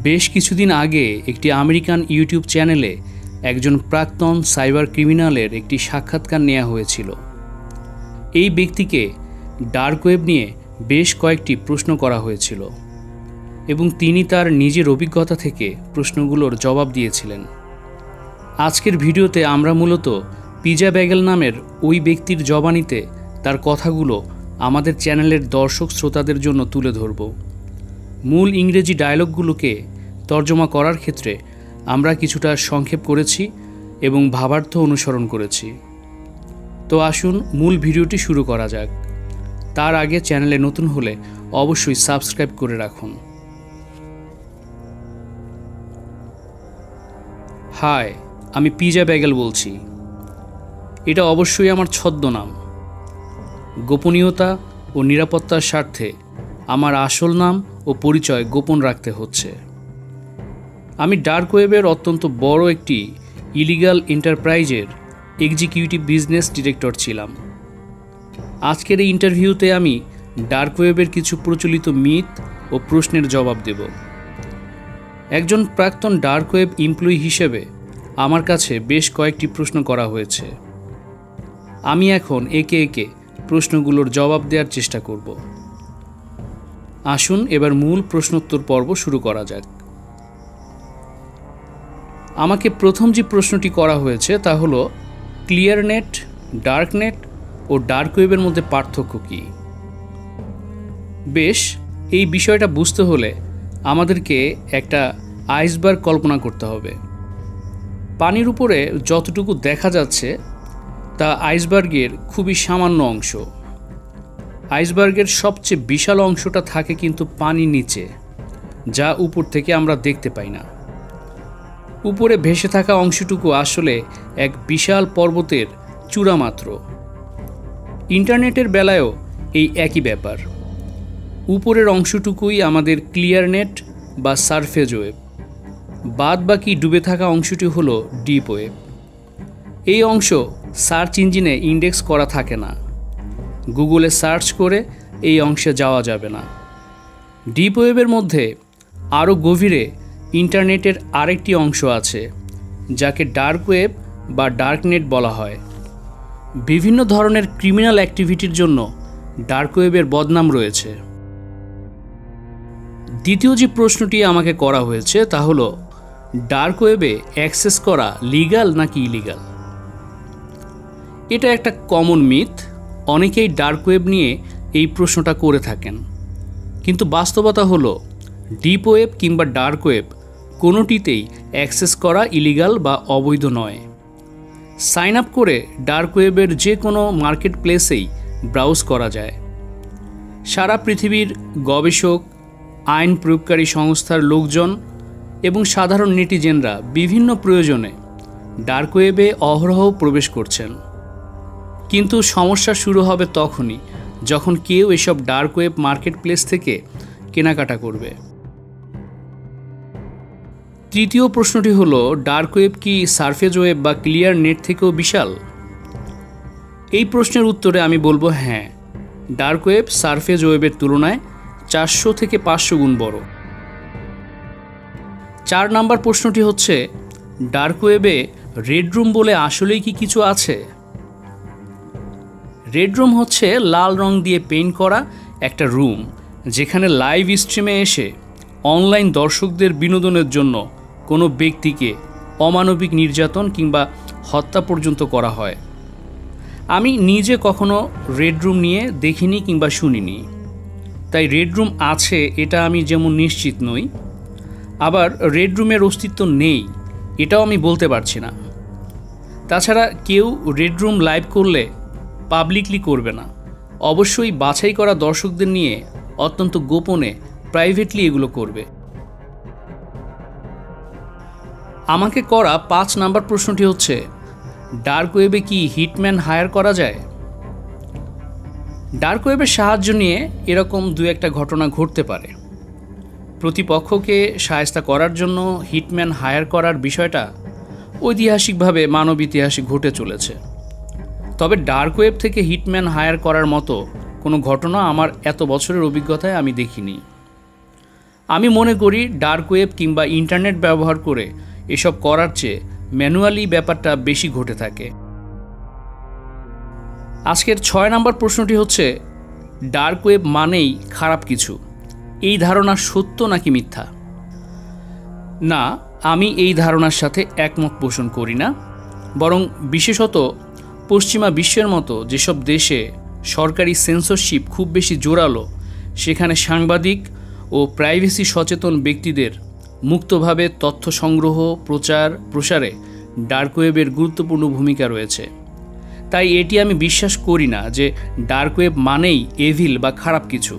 বেশ কিছুদিন আগে একটি আমেরিকান ইউটিউব চ্যানেলে একজন প্রাক্তন সাইবার ক্রিমিনালের একটি সাক্ষাৎকার নেওয়া হয়েছিল। এই ব্যক্তিকে ডার্ক ওয়েব নিয়ে বেশ কয়েকটি প্রশ্ন করা হয়েছিল এবং তিনি তার নিজের অভিজ্ঞতা থেকে প্রশ্নগুলোর জবাব দিয়েছিলেন। আজকের ভিডিওতে আমরা মূলত পিজা ব্যাগেল নামের ওই ব্যক্তির জবানিতে তার কথাগুলো আমাদের চ্যানেলের দর্শক শ্রোতাদের জন্য তুলে ধরব। মূল ইংরেজি ডায়লগগুলোকে তর্জমা করার ক্ষেত্রে আমরা কিছুটা সংক্ষেপ করেছি এবং ভাবার্থ অনুসরণ করেছি। তো আসুন মূল ভিডিওটি শুরু করা যাক। তার আগে চ্যানেলে নতুন হলে অবশ্যই সাবস্ক্রাইব করে রাখুন। হাই, আমি পিজা ব্যাগেল বলছি। এটা অবশ্যই আমার ছদ্মনাম। গোপনীয়তা ও নিরাপত্তার স্বার্থে আমার আসল নাম ও পরিচয় গোপন রাখতে হচ্ছে। আমি ডার্ক ওয়েবের অত্যন্ত বড় একটি ইলিগাল এন্টারপ্রাইজের এক্সিকিউটিভ বিজনেস ডিরেক্টর ছিলাম। আজকের এই ইন্টারভিউতে আমি ডার্ক ওয়েবের কিছু প্রচলিত মিথ ও প্রশ্নের জবাব দেব। একজন প্রাক্তন ডার্ক ওয়েব এমপ্লয়ি হিসেবে আমার কাছে বেশ কয়েকটি প্রশ্ন করা হয়েছে। আমি এখন একে একে প্রশ্নগুলোর জবাব দেওয়ার চেষ্টা করব। আসুন এবার মূল প্রশ্নোত্তর পর্ব শুরু করা যাক। আমাকে প্রথম যে প্রশ্নটি করা হয়েছে তা হলো ক্লিয়ার নেট, ডার্ক নেট ও ডার্ক ওয়েবের মধ্যে পার্থক্য কী? বেশ, এই বিষয়টা বুঝতে হলে আমাদেরকে একটা আইসবার্গ কল্পনা করতে হবে। পানির উপরে যতটুকু দেখা যাচ্ছে তা আইসবার্গের খুবই সামান্য অংশ। আইসবার্গের সবচেয়ে বিশাল অংশটা থাকে কিন্তু পানির নিচে, যা উপর থেকে আমরা দেখতে পাই না। উপরে ভেসে থাকা অংশটুকু আসলে এক বিশাল পর্বতের চূড়া মাত্র। ইন্টারনেটের বেলায়ও এই একই ব্যাপার। উপরের অংশটুকুই আমাদের ক্লিয়ার নেট বা সারফেস ওয়েব, বাদ বাকি ডুবে থাকা অংশটি হলো ডিপ ওয়েব। এই অংশ সার্চ ইঞ্জিনে ইন্ডেক্স করা থাকে না। গুগলে সার্চ করে এই অংশে যাওয়া যাবে না। ডিপ ওয়েবের মধ্যে আরও গভীরে ইন্টারনেটের আরেকটি অংশ আছে, যাকে ডার্ক ওয়েব বা ডার্ক নেট বলা হয়। বিভিন্ন ধরনের ক্রিমিনাল অ্যাক্টিভিটির জন্য ডার্ক ওয়েবের বদনাম রয়েছে। দ্বিতীয় যে প্রশ্নটি আমাকে করা হয়েছে তা হলো ডার্ক ওয়েবে অ্যাক্সেস করা লিগ্যাল নাকি ইলিগাল? এটা একটা কমন মিথ। অনেকেই ডার্ক ওয়েব নিয়ে এই প্রশ্নটা করে থাকেন, কিন্তু বাস্তবতা হলো ডিপ ওয়েব কিংবা ডার্ক ওয়েব কোনোটিতেই অ্যাক্সেস করা ইলিগাল বা অবৈধ নয়। সাইন আপ করে ডার্ক ওয়েবের যে কোনো মার্কেট প্লেসেই ব্রাউজ করা যায়। সারা পৃথিবীর গবেষক, আইন প্রয়োগকারী সংস্থার লোকজন এবং সাধারণ নেটিজেনরা বিভিন্ন প্রয়োজনে ডার্ক ওয়েবে অহরহ প্রবেশ করছেন। কিন্তু সমস্যা শুরু হবে তখনই যখন কেউ এসব ডার্ক ওয়েব মার্কেট প্লেস থেকে কেনাকাটা করবে। তৃতীয় প্রশ্নটি হলো ডার্ক ওয়েব কি সারফেস ওয়েব বা ক্লিয়ার নেট থেকেও বিশাল? এই প্রশ্নের উত্তরে আমি বলবো হ্যাঁ, ডার্ক ওয়েব সারফেস ওয়েবের তুলনায় 400 থেকে 500 গুণ বড়। 4 নাম্বার প্রশ্নটি হচ্ছে ডার্ক ওয়েবে রেড রুম বলে আসলেই কি কিছু আছে? রেড রুম হচ্ছে লাল রং দিয়ে পেইন্ট করা একটা রুম, যেখানে লাইভ স্ট্রিমে এসে অনলাইন দর্শকদের বিনোদনের জন্য কোনো ব্যক্তিকে অমানবিক নির্যাতন কিংবা হত্যা পর্যন্ত করা হয়। আমি নিজে কখনো রেড রুম নিয়ে দেখিনি কিংবা শুনিনি, তাই রেড রুম আছে এটা আমি যেমন নিশ্চিত নই, আবার রেড রুমের অস্তিত্ব নেই এটাও আমি বলতে পারছি না। তাছাড়া কেউ রেড রুম লাইভ করলে পাবলিকলি করবে না, অবশ্যই বাছাই করা দর্শকদের নিয়ে অত্যন্ত গোপনে প্রাইভেটলি এগুলো করবে। আমাকে করা 5 নাম্বার প্রশ্নটি হচ্ছে ডার্ক ওয়েবে কি হিটম্যান হায়ার করা যায়? ডার্ক ওয়েবের সাহায্য নিয়ে এরকম দু একটা ঘটনা ঘটতে পারে। প্রতিপক্ষকে শায়েস্তা করার জন্য হিটম্যান হায়ার করার বিষয়টা ঐতিহাসিকভাবে মানব ইতিহাসে ঘটে চলেছে। তবে ডার্ক ওয়েব থেকে হিটম্যান হায়ার করার মতো কোনো ঘটনা আমার এত বছরের অভিজ্ঞতায় আমি দেখিনি। আমি মনে করি ডার্ক ওয়েব কিংবা ইন্টারনেট ব্যবহার করে এসব করার চেয়ে ম্যানুয়ালি ব্যাপারটা বেশি ঘটে থাকে। আজকের 6 নম্বর প্রশ্নটি হচ্ছে, ডার্ক ওয়েব মানেই খারাপ কিছু। এই ধারণা সত্য নাকি মিথ্যা? না, আমি এই ধারণার সাথে একমত পোষণ করি না। বরং বিশেষত পশ্চিমা বিশ্বের মতো যেসব দেশে সরকারি সেন্সরশিপ খুব বেশি জোরালো, সেখানে সাংবাদিক ও প্রাইভেসি সচেতন ব্যক্তিদের মুক্তভাবে তথ্য সংগ্রহ, প্রচার, প্রসারে ডার্ক ওয়েবের গুরুত্বপূর্ণ ভূমিকা রয়েছে। তাই এটি আমি বিশ্বাস করি না যে ডার্ক ওয়েব মানেই এভিল বা খারাপ কিছু।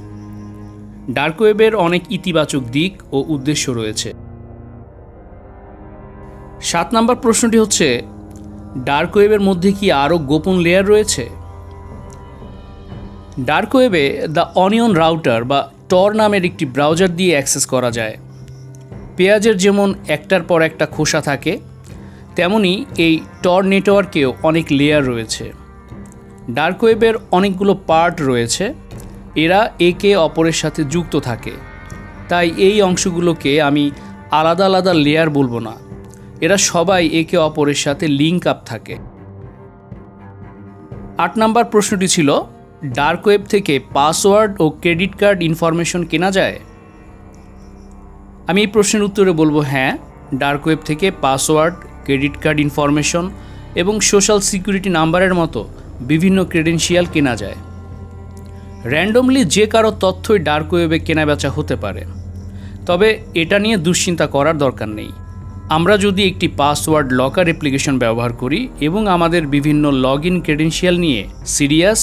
ডার্ক ওয়েবের অনেক ইতিবাচক দিক ও উদ্দেশ্য রয়েছে। 7 নম্বর প্রশ্নটি হচ্ছে, ডার্ক ওয়েবের মধ্যে কি আরও গোপন লেয়ার রয়েছে? ডার্ক ওয়েবে দ্য অনিয়ন রাউটার বা টর নামের একটি ব্রাউজার দিয়ে অ্যাক্সেস করা যায়। পেঁয়াজের যেমন একটার পর একটা খোসা থাকে, তেমনি এই টর নেটওয়ার্কেও অনেক লেয়ার রয়েছে। ডার্ক ওয়েবের অনেকগুলো পার্ট রয়েছে, এরা একে অপরের সাথে যুক্ত থাকে। তাই এই অংশগুলোকে আমি আলাদা আলাদা লেয়ার বলবো না, এরা সবাই একে অপরের সাথে লিঙ্ক আপ থাকে। 8 নম্বর প্রশ্নটি ছিল, ডার্ক ওয়েব থেকে পাসওয়ার্ড ও ক্রেডিট কার্ড ইনফরমেশন কেনা যায়? আমি এই প্রশ্নের উত্তরে বলবো হ্যাঁ, ডার্ক ওয়েব থেকে পাসওয়ার্ড, ক্রেডিট কার্ড ইনফরমেশন এবং সোশ্যাল সিকিউরিটি নাম্বারের মতো বিভিন্ন ক্রেডেনশিয়াল কেনা যায়। র্যান্ডমলি যে কারো তথ্যই ডার্ক ওয়েবে কেনাবেচা হতে পারে, তবে এটা নিয়ে দুশ্চিন্তা করার দরকার নেই। আমরা যদি একটি পাসওয়ার্ড লকার অ্যাপ্লিকেশন ব্যবহার করি এবং আমাদের বিভিন্ন লগ ইন ক্রেডেনশিয়াল নিয়ে সিরিয়াস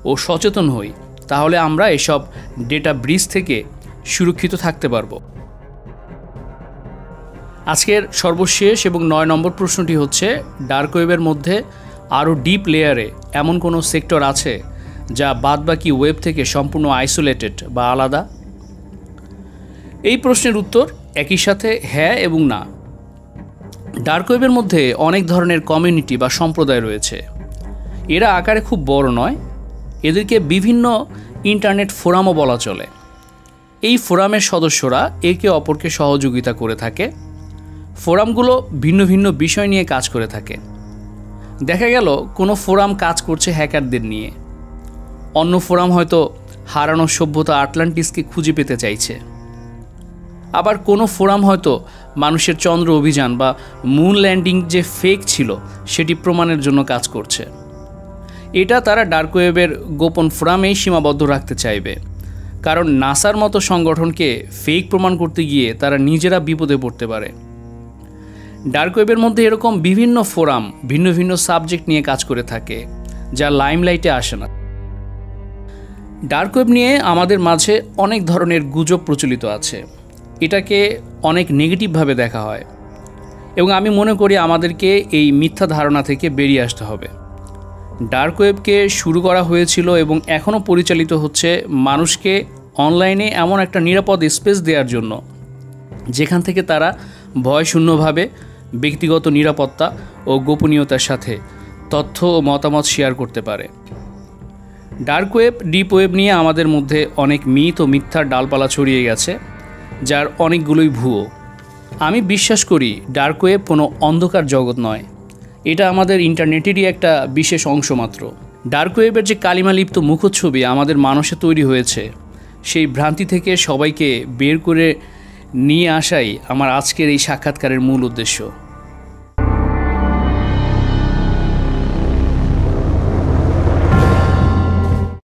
ও সচেতন হই, তাহলে আমরা এসব ডেটা ব্রিচ থেকে সুরক্ষিত থাকতে পারব। আজকের সর্বশেষ এবং 9 নম্বর প্রশ্নটি হচ্ছে, ডার্ক ওয়েবের মধ্যে আরও ডিপ লেয়ারে এমন কোনো সেক্টর আছে যা বাদবাকি ওয়েব থেকে সম্পূর্ণ আইসোলেটেড বা আলাদা? এই প্রশ্নের উত্তর একই সাথে হ্যাঁ এবং না। ডার্ক ওয়েবের মধ্যে অনেক ধরনের কমিউনিটি বা সম্প্রদায় রয়েছে। এরা আকারে খুব বড় নয়, এদেরকে বিভিন্ন ইন্টারনেট ফোরামও বলা চলে। এই ফোরামের সদস্যরা একে অপরকে সহযোগিতা করে থাকে। ফোরামগুলো ভিন্ন ভিন্ন বিষয় নিয়ে কাজ করে থাকে। দেখা গেল কোনো ফোরাম কাজ করছে হ্যাকারদের নিয়ে, অন্য ফোরাম হয়তো হারানো সভ্যতা আটলান্টিসকে খুঁজে পেতে চাইছে। আবার কোনো ফোরাম হয়তো মানুষের চন্দ্র অভিযান বা মুন ল্যান্ডিং যে ফেক ছিল সেটি প্রমাণের জন্য কাজ করছে। এটা তারা ডার্ক ওয়েবের গোপন ফোরামেই সীমাবদ্ধ রাখতে চাইবে, কারণ নাসার মতো সংগঠনকে ফেক প্রমাণ করতে গিয়ে তারা নিজেরা বিপদে পড়তে পারে। ডার্ক ওয়েবের মধ্যে এরকম বিভিন্ন ফোরাম ভিন্ন ভিন্ন সাবজেক্ট নিয়ে কাজ করে থাকে, যা লাইমলাইটে আসে না। ডার্ক ওয়েব নিয়ে আমাদের মাঝে অনেক ধরনের গুজব প্রচলিত আছে। এটাকে অনেক নেগেটিভভাবে দেখা হয় এবং আমি মনে করি আমাদেরকে এই মিথ্যা ধারণা থেকে বেরিয়ে আসতে হবে। ডার্ক ওয়েবকে শুরু করা হয়েছিল এবং এখনও পরিচালিত হচ্ছে মানুষকে অনলাইনে এমন একটা নিরাপদ স্পেস দেওয়ার জন্য, যেখান থেকে তারা ভয়শূন্যভাবে ব্যক্তিগত নিরাপত্তা ও গোপনীয়তার সাথে তথ্য ও মতামত শেয়ার করতে পারে। ডার্ক ওয়েব, ডিপ ওয়েব নিয়ে আমাদের মধ্যে অনেক মিথ ও মিথ্যার ডালপালা ছড়িয়ে গেছে, যার অনেকগুলোই ভুয়ো। আমি বিশ্বাস করি ডার্ক ওয়েব কোনো অন্ধকার জগৎ নয়, এটা আমাদের ইন্টারনেটেরই একটা বিশেষ অংশ মাত্র। ডার্ক ওয়েবের যে কালিমালিপ্ত মুখচ্ছবি আমাদের মানুষে তৈরি হয়েছে, সেই ভ্রান্তি থেকে সবাইকে বের করে নিয়ে আসাই আমার আজকের এই সাক্ষাৎকারের মূল উদ্দেশ্য।